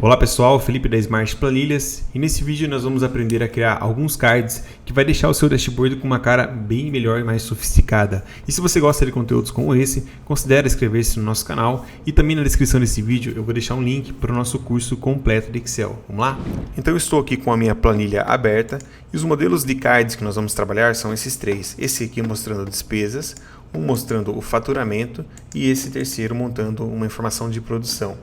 Olá pessoal, Felipe da Smart Planilhas, e nesse vídeo nós vamos aprender a criar alguns cards que vai deixar o seu dashboard com uma cara bem melhor e mais sofisticada. E se você gosta de conteúdos como esse, considere inscrever-se no nosso canal, e também na descrição desse vídeo eu vou deixar um link para o nosso curso completo de Excel. Vamos lá? Então eu estou aqui com a minha planilha aberta e os modelos de cards que nós vamos trabalhar são esses três. Esse aqui mostrando despesas, um mostrando o faturamento e esse terceiro montando uma informação de produção.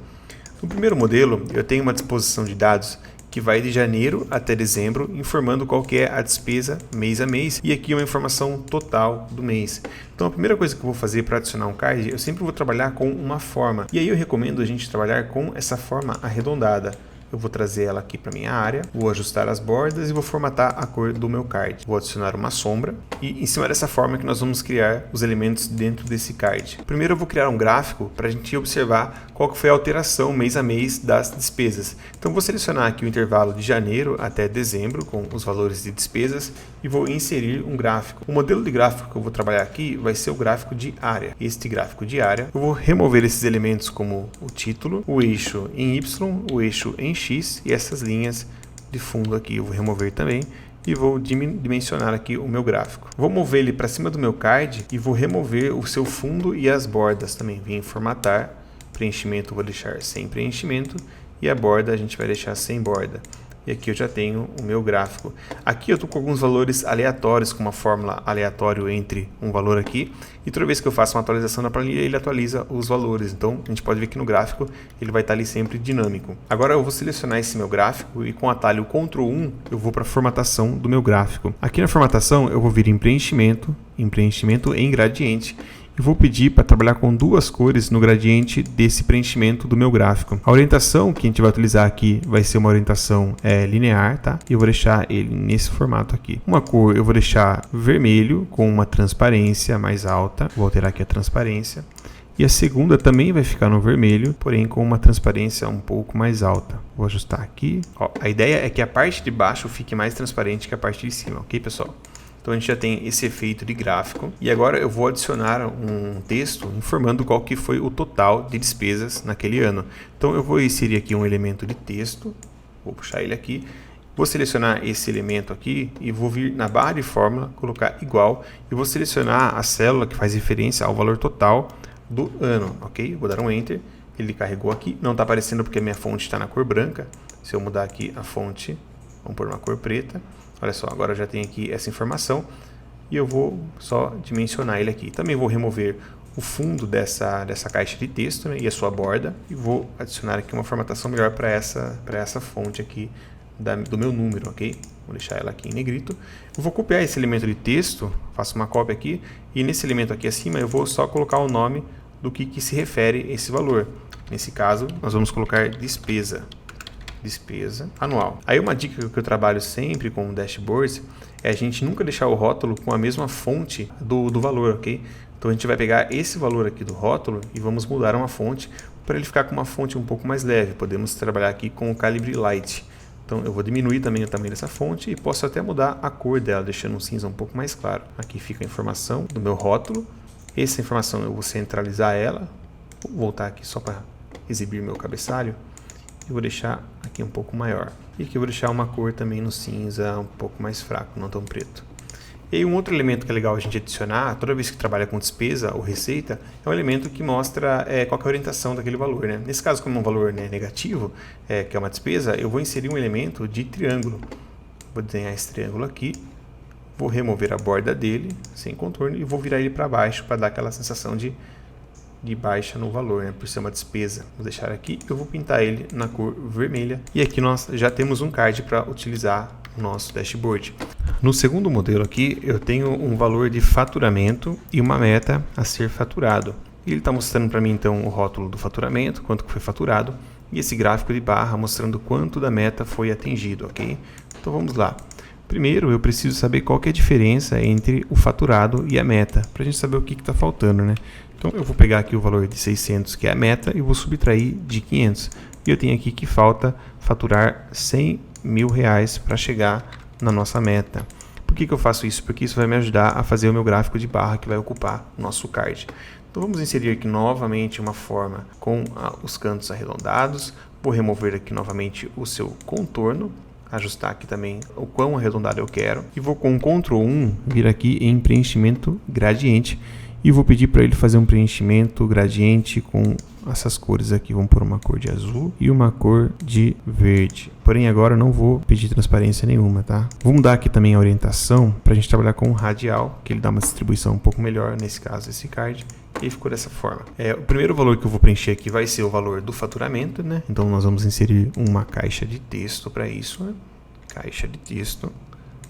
No primeiro modelo, eu tenho uma disposição de dados que vai de janeiro até dezembro, informando qual que é a despesa mês a mês, e aqui uma informação total do mês. Então a primeira coisa que eu vou fazer para adicionar um card, eu sempre vou trabalhar com uma forma, e aí eu recomendo a gente trabalhar com essa forma arredondada. Eu vou trazer ela aqui para minha área, vou ajustar as bordas e vou formatar a cor do meu card. Vou adicionar uma sombra e em cima dessa forma que nós vamos criar os elementos dentro desse card. Primeiro eu vou criar um gráfico para a gente observar qual que foi a alteração mês a mês das despesas. Então vou selecionar aqui o intervalo de janeiro até dezembro com os valores de despesas e vou inserir um gráfico. O modelo de gráfico que eu vou trabalhar aqui vai ser o gráfico de área. Este gráfico de área, eu vou remover esses elementos como o título, o eixo em Y, o eixo em X e essas linhas de fundo aqui eu vou remover também e vou dimensionar aqui o meu gráfico. Vou mover ele para cima do meu card e vou remover o seu fundo e as bordas também. Vim formatar, preenchimento vou deixar sem preenchimento e a borda a gente vai deixar sem borda. E aqui eu já tenho o meu gráfico. Aqui eu estou com alguns valores aleatórios, com uma fórmula aleatório entre um valor aqui. E toda vez que eu faço uma atualização na planilha, ele atualiza os valores. Então, a gente pode ver que no gráfico ele vai estar ali sempre dinâmico. Agora eu vou selecionar esse meu gráfico e com o atalho Ctrl 1, eu vou para a formatação do meu gráfico. Aqui na formatação, eu vou vir em preenchimento em gradiente. E vou pedir para trabalhar com duas cores no gradiente desse preenchimento do meu gráfico. A orientação que a gente vai utilizar aqui vai ser uma orientação linear, tá? E eu vou deixar ele nesse formato aqui. Uma cor eu vou deixar vermelho com uma transparência mais alta. Vou alterar aqui a transparência. E a segunda também vai ficar no vermelho, porém com uma transparência um pouco mais alta. Vou ajustar aqui. Ó, a ideia é que a parte de baixo fique mais transparente que a parte de cima, ok, pessoal? Então a gente já tem esse efeito de gráfico e agora eu vou adicionar um texto informando qual que foi o total de despesas naquele ano. Então eu vou inserir aqui um elemento de texto, vou puxar ele aqui, vou selecionar esse elemento aqui e vou vir na barra de fórmula, colocar igual e vou selecionar a célula que faz referência ao valor total do ano, ok? Vou dar um Enter, ele carregou aqui, não está aparecendo porque a minha fonte está na cor branca. Se eu mudar aqui a fonte, vamos pôr uma cor preta. Olha só, agora eu já tenho aqui essa informação e eu vou só dimensionar ele aqui. Também vou remover o fundo dessa caixa de texto, né, e a sua borda e vou adicionar aqui uma formatação melhor para essa fonte aqui do meu número, ok? Vou deixar ela aqui em negrito. Eu vou copiar esse elemento de texto, faço uma cópia aqui e nesse elemento aqui acima eu vou só colocar o nome do que se refere esse valor. Nesse caso, nós vamos colocar despesa anual. Aí uma dica que eu trabalho sempre com o dashboards é a gente nunca deixar o rótulo com a mesma fonte do valor, ok? Então a gente vai pegar esse valor aqui do rótulo e vamos mudar uma fonte para ele ficar com uma fonte um pouco mais leve. Podemos trabalhar aqui com o calibre light. Então eu vou diminuir também o tamanho dessa fonte e posso até mudar a cor dela, deixando um cinza um pouco mais claro. Aqui fica a informação do meu rótulo. Essa informação eu vou centralizar ela. Vou voltar aqui só para exibir meu cabeçalho. Eu vou deixar aqui um pouco maior. E aqui eu vou deixar uma cor também no cinza um pouco mais fraco, não tão preto. E aí um outro elemento que é legal a gente adicionar, toda vez que trabalha com despesa ou receita, é um elemento que mostra qual que é a orientação daquele valor, né? Nesse caso, como é um valor negativo, que é uma despesa, eu vou inserir um elemento de triângulo. Vou desenhar esse triângulo aqui, vou remover a borda dele, sem contorno, e vou virar ele para baixo para dar aquela sensação de baixa no valor, né, por ser uma despesa. Vou deixar aqui, eu vou pintar ele na cor vermelha e aqui nós já temos um card para utilizar no nosso dashboard. No segundo modelo aqui eu tenho um valor de faturamento e uma meta a ser faturado. Ele está mostrando para mim então o rótulo do faturamento, quanto que foi faturado e esse gráfico de barra mostrando quanto da meta foi atingido, ok? Então vamos lá. Primeiro eu preciso saber qual que é a diferença entre o faturado e a meta, para a gente saber o que está faltando, né? Então eu vou pegar aqui o valor de 600, que é a meta, e vou subtrair de 500. E eu tenho aqui que falta faturar 100 mil reais para chegar na nossa meta. Por que eu faço isso? Porque isso vai me ajudar a fazer o meu gráfico de barra que vai ocupar o nosso card. Então vamos inserir aqui novamente uma forma com os cantos arredondados. Vou remover aqui novamente o seu contorno, ajustar aqui também o quão arredondado eu quero. E vou com Ctrl 1 vir aqui em preenchimento gradiente. E vou pedir para ele fazer um preenchimento gradiente com essas cores aqui. Vamos pôr uma cor de azul e uma cor de verde. Porém, agora eu não vou pedir transparência nenhuma, tá? Vou mudar aqui também a orientação para a gente trabalhar com o radial, que ele dá uma distribuição um pouco melhor, nesse caso esse card. E ficou dessa forma. O primeiro valor que eu vou preencher aqui vai ser o valor do faturamento, né? Então nós vamos inserir uma caixa de texto para isso, né? Caixa de texto.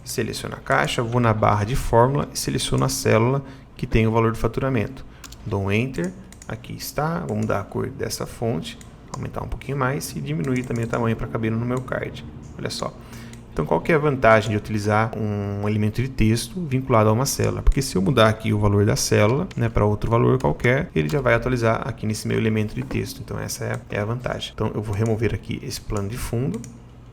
Seleciono a caixa, vou na barra de fórmula e seleciono a célula que tem o valor do faturamento. Dou um Enter, aqui está, vou mudar a cor dessa fonte, aumentar um pouquinho mais e diminuir também o tamanho para caber no meu card. Olha só. Então qual que é a vantagem de utilizar um elemento de texto vinculado a uma célula? Porque se eu mudar aqui o valor da célula, né, para outro valor qualquer, ele já vai atualizar aqui nesse meu elemento de texto. Então essa é a vantagem. Então eu vou remover aqui esse plano de fundo.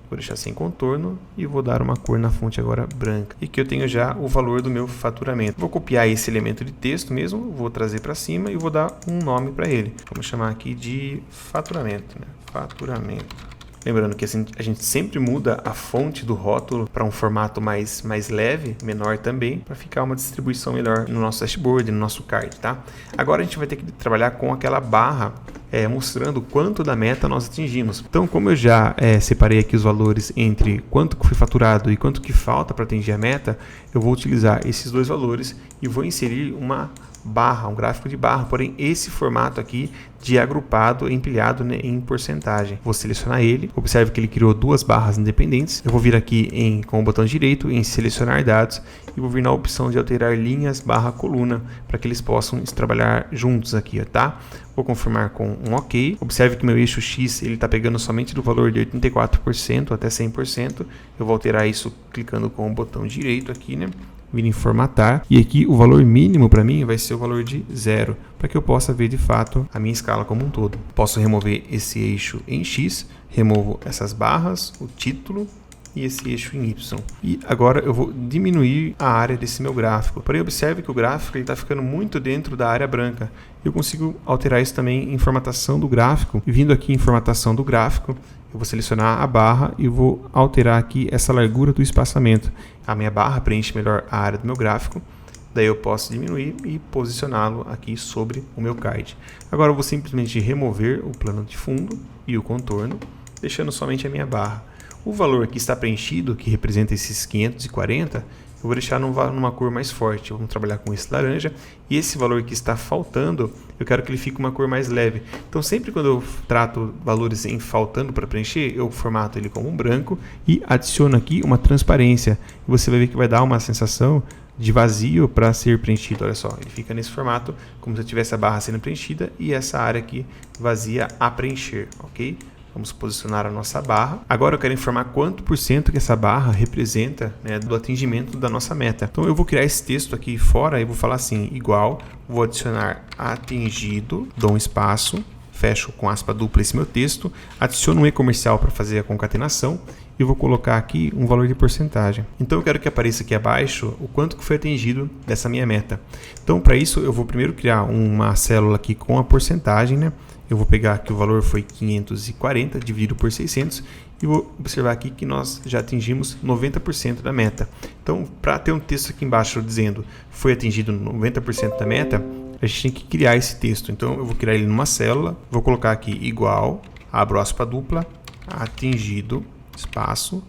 Vou deixar sem contorno e vou dar uma cor na fonte agora branca. E aqui eu tenho já o valor do meu faturamento. Vou copiar esse elemento de texto mesmo, vou trazer para cima e vou dar um nome para ele. Vamos chamar aqui de faturamento, né? Faturamento. Lembrando que assim, a gente sempre muda a fonte do rótulo para um formato mais leve, menor também, para ficar uma distribuição melhor no nosso dashboard, no nosso card, tá? Agora a gente vai ter que trabalhar com aquela barra mostrando quanto da meta nós atingimos. Então, como eu já separei aqui os valores entre quanto que foi faturado e quanto que falta para atingir a meta, eu vou utilizar esses dois valores e vou inserir uma barra, um gráfico de barra, porém esse formato aqui de agrupado, empilhado, né, em porcentagem. Vou selecionar ele, observe que ele criou duas barras independentes. Eu vou vir aqui com o botão direito em selecionar dados e vou vir na opção de alterar linhas barra coluna para que eles possam trabalhar juntos aqui, tá? Vou confirmar com um OK. Observe que meu eixo X ele está pegando somente do valor de 84% até 100%. Eu vou alterar isso clicando com o botão direito aqui, né? Vir em formatar, e aqui o valor mínimo para mim vai ser o valor de 0, para que eu possa ver de fato a minha escala como um todo. Posso remover esse eixo em X, removo essas barras, o título e esse eixo em Y. E agora eu vou diminuir a área desse meu gráfico. Porém, observe que o gráfico está ficando muito dentro da área branca. Eu consigo alterar isso também em formatação do gráfico. E vindo aqui em formatação do gráfico, eu vou selecionar a barra e vou alterar aqui essa largura do espaçamento. A minha barra preenche melhor a área do meu gráfico. Daí eu posso diminuir e posicioná-lo aqui sobre o meu card. Agora eu vou simplesmente remover o plano de fundo e o contorno, deixando somente a minha barra. O valor que está preenchido, que representa esses 540, eu vou deixar numa cor mais forte. Vamos trabalhar com esse laranja. E esse valor que está faltando, eu quero que ele fique uma cor mais leve. Então sempre quando eu trato valores em faltando para preencher, eu formato ele como um branco e adiciono aqui uma transparência. E você vai ver que vai dar uma sensação de vazio para ser preenchido. Olha só, ele fica nesse formato como se eu tivesse a barra sendo preenchida e essa área aqui vazia a preencher, ok? Vamos posicionar a nossa barra. Agora eu quero informar quanto por cento que essa barra representa, né, do atingimento da nossa meta. Então eu vou criar esse texto aqui fora e vou falar assim, igual, vou adicionar atingido, dou um espaço, fecho com aspa dupla esse meu texto, adiciono um e-comercial para fazer a concatenação e vou colocar aqui um valor de porcentagem. Então eu quero que apareça aqui abaixo o quanto que foi atingido dessa minha meta. Então para isso eu vou primeiro criar uma célula aqui com a porcentagem, né? Eu vou pegar que o valor foi 540 dividido por 600 e vou observar aqui que nós já atingimos 90% da meta. Então, para ter um texto aqui embaixo dizendo foi atingido 90% da meta, a gente tem que criar esse texto. Então, eu vou criar ele numa célula, vou colocar aqui igual, abro aspa dupla, atingido, espaço,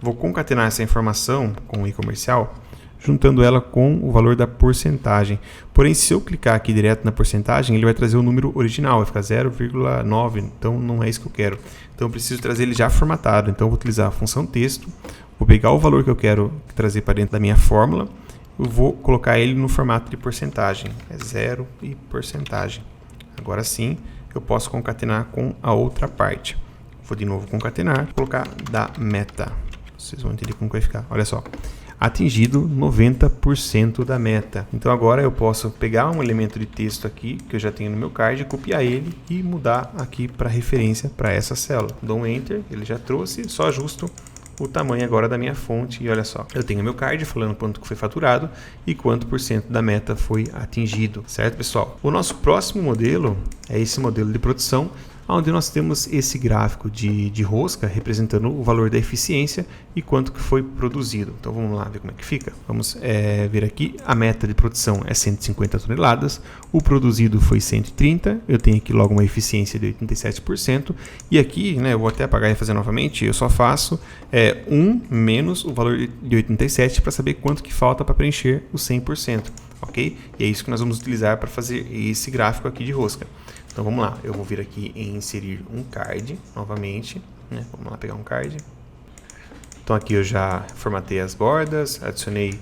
vou concatenar essa informação com o e-comercial, juntando ela com o valor da porcentagem. Porém, se eu clicar aqui direto na porcentagem, ele vai trazer o número original, vai ficar 0,9, então não é isso que eu quero. Então eu preciso trazer ele já formatado, então eu vou utilizar a função texto, vou pegar o valor que eu quero trazer para dentro da minha fórmula, eu vou colocar ele no formato de porcentagem, é 0 e porcentagem. Agora sim, eu posso concatenar com a outra parte. Vou de novo concatenar, colocar da meta. Vocês vão entender como vai ficar, olha só. Atingido 90% da meta. Então agora eu posso pegar um elemento de texto aqui que eu já tenho no meu card, copiar ele e mudar aqui para referência para essa célula. Dou um Enter, ele já trouxe, só ajusto o tamanho agora da minha fonte. E olha só, eu tenho meu card falando quanto que foi faturado e quanto por cento da meta foi atingido, certo, pessoal? O nosso próximo modelo é esse modelo de produção, onde nós temos esse gráfico de rosca representando o valor da eficiência e quanto que foi produzido. Então vamos lá ver como é que fica. Vamos ver aqui, a meta de produção é 150 toneladas, o produzido foi 130, eu tenho aqui logo uma eficiência de 87%, e aqui, né, eu vou até apagar e fazer novamente, eu só faço 1 menos o valor de 87 para saber quanto que falta para preencher os 100%, ok? E é isso que nós vamos utilizar para fazer esse gráfico aqui de rosca. Então vamos lá, eu vou vir aqui em inserir um card novamente, né? Vamos lá pegar um card. Então aqui eu já formatei as bordas, adicionei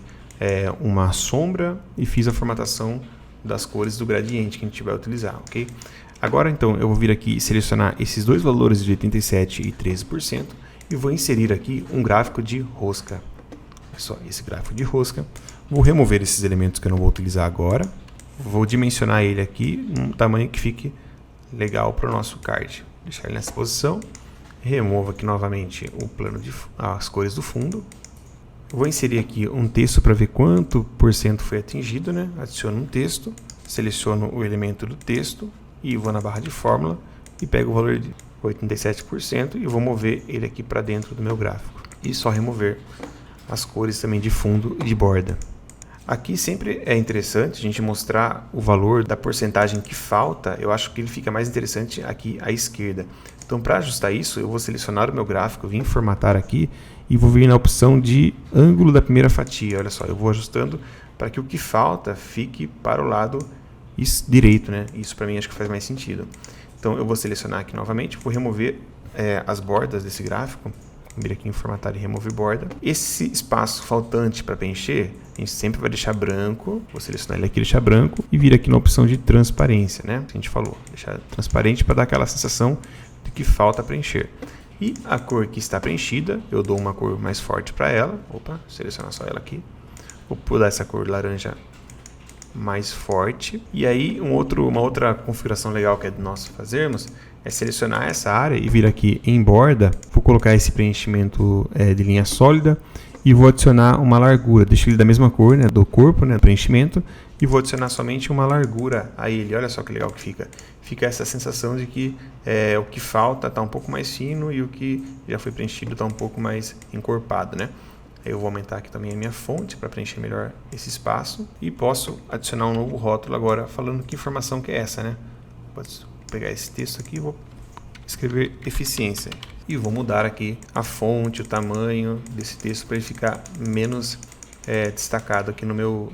uma sombra e fiz a formatação das cores do gradiente que a gente vai utilizar, ok? Agora então eu vou vir aqui e selecionar esses dois valores de 87% e 13% e vou inserir aqui um gráfico de rosca. Olha só, esse gráfico de rosca. Vou remover esses elementos que eu não vou utilizar agora. Vou dimensionar ele aqui num tamanho que fique legal para o nosso card. Deixar ele nessa posição. Removo aqui novamente o plano as cores do fundo. Vou inserir aqui um texto para ver quanto por cento foi atingido, né? Adiciono um texto, seleciono o elemento do texto e vou na barra de fórmula e pego o valor de 87% e vou mover ele aqui para dentro do meu gráfico. E só remover as cores também de fundo e de borda. Aqui sempre é interessante a gente mostrar o valor da porcentagem que falta. Eu acho que ele fica mais interessante aqui à esquerda. Então, para ajustar isso, eu vou selecionar o meu gráfico, vim formatar aqui e vou vir na opção de ângulo da primeira fatia. Olha só, eu vou ajustando para que o que falta fique para o lado direito, né? Isso para mim acho que faz mais sentido. Então, eu vou selecionar aqui novamente, vou remover as bordas desse gráfico. Vir aqui em formatar e remover borda. Esse espaço faltante para preencher, a gente sempre vai deixar branco. Vou selecionar ele aqui, deixar branco e vir aqui na opção de transparência, né? Que a gente falou, deixar transparente para dar aquela sensação de que falta preencher. E a cor que está preenchida, eu dou uma cor mais forte para ela. Opa, selecionar só ela aqui. Vou pular essa cor laranja mais forte. E aí uma outra configuração legal que é de nós fazermos é selecionar essa área e vir aqui em borda. Vou colocar esse preenchimento de linha sólida e vou adicionar uma largura. Deixo ele da mesma cor, né, do corpo, né, preenchimento, e vou adicionar somente uma largura a ele. Olha só que legal que fica. Fica essa sensação de que o que falta está um pouco mais fino e o que já foi preenchido está um pouco mais encorpado, né? Eu vou aumentar aqui também a minha fonte para preencher melhor esse espaço e posso adicionar um novo rótulo agora falando que informação que é essa, né? Posso pegar esse texto aqui e vou escrever eficiência e vou mudar aqui a fonte, o tamanho desse texto para ele ficar menos destacado aqui no meu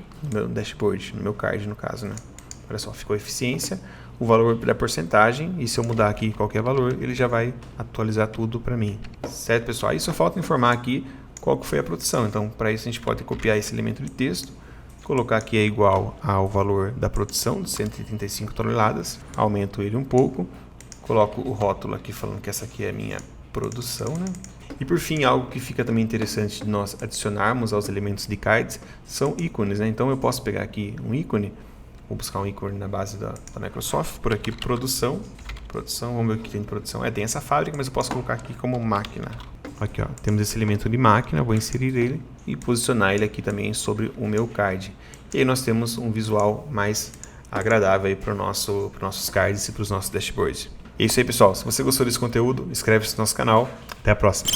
dashboard, no meu card no caso, né? Olha só, ficou eficiência, o valor da porcentagem, e se eu mudar aqui qualquer valor, ele já vai atualizar tudo para mim. Certo, pessoal? Aí só falta informar aqui qual que foi a produção. Então, para isso a gente pode copiar esse elemento de texto, colocar aqui é igual ao valor da produção de 135 toneladas, aumento ele um pouco, coloco o rótulo aqui falando que essa aqui é a minha produção, né? E por fim, algo que fica também interessante de nós adicionarmos aos elementos de cards são ícones, né? Então eu posso pegar aqui um ícone, vou buscar um ícone na base da Microsoft, por aqui produção, vamos ver o que tem de produção. Tem essa fábrica, mas eu posso colocar aqui como máquina. Aqui, ó, temos esse elemento de máquina, vou inserir ele e posicionar ele aqui também sobre o meu card. E aí nós temos um visual mais agradável para os nossos cards e para os nossos dashboards. É isso aí, pessoal. Se você gostou desse conteúdo, inscreve-se no nosso canal. Até a próxima.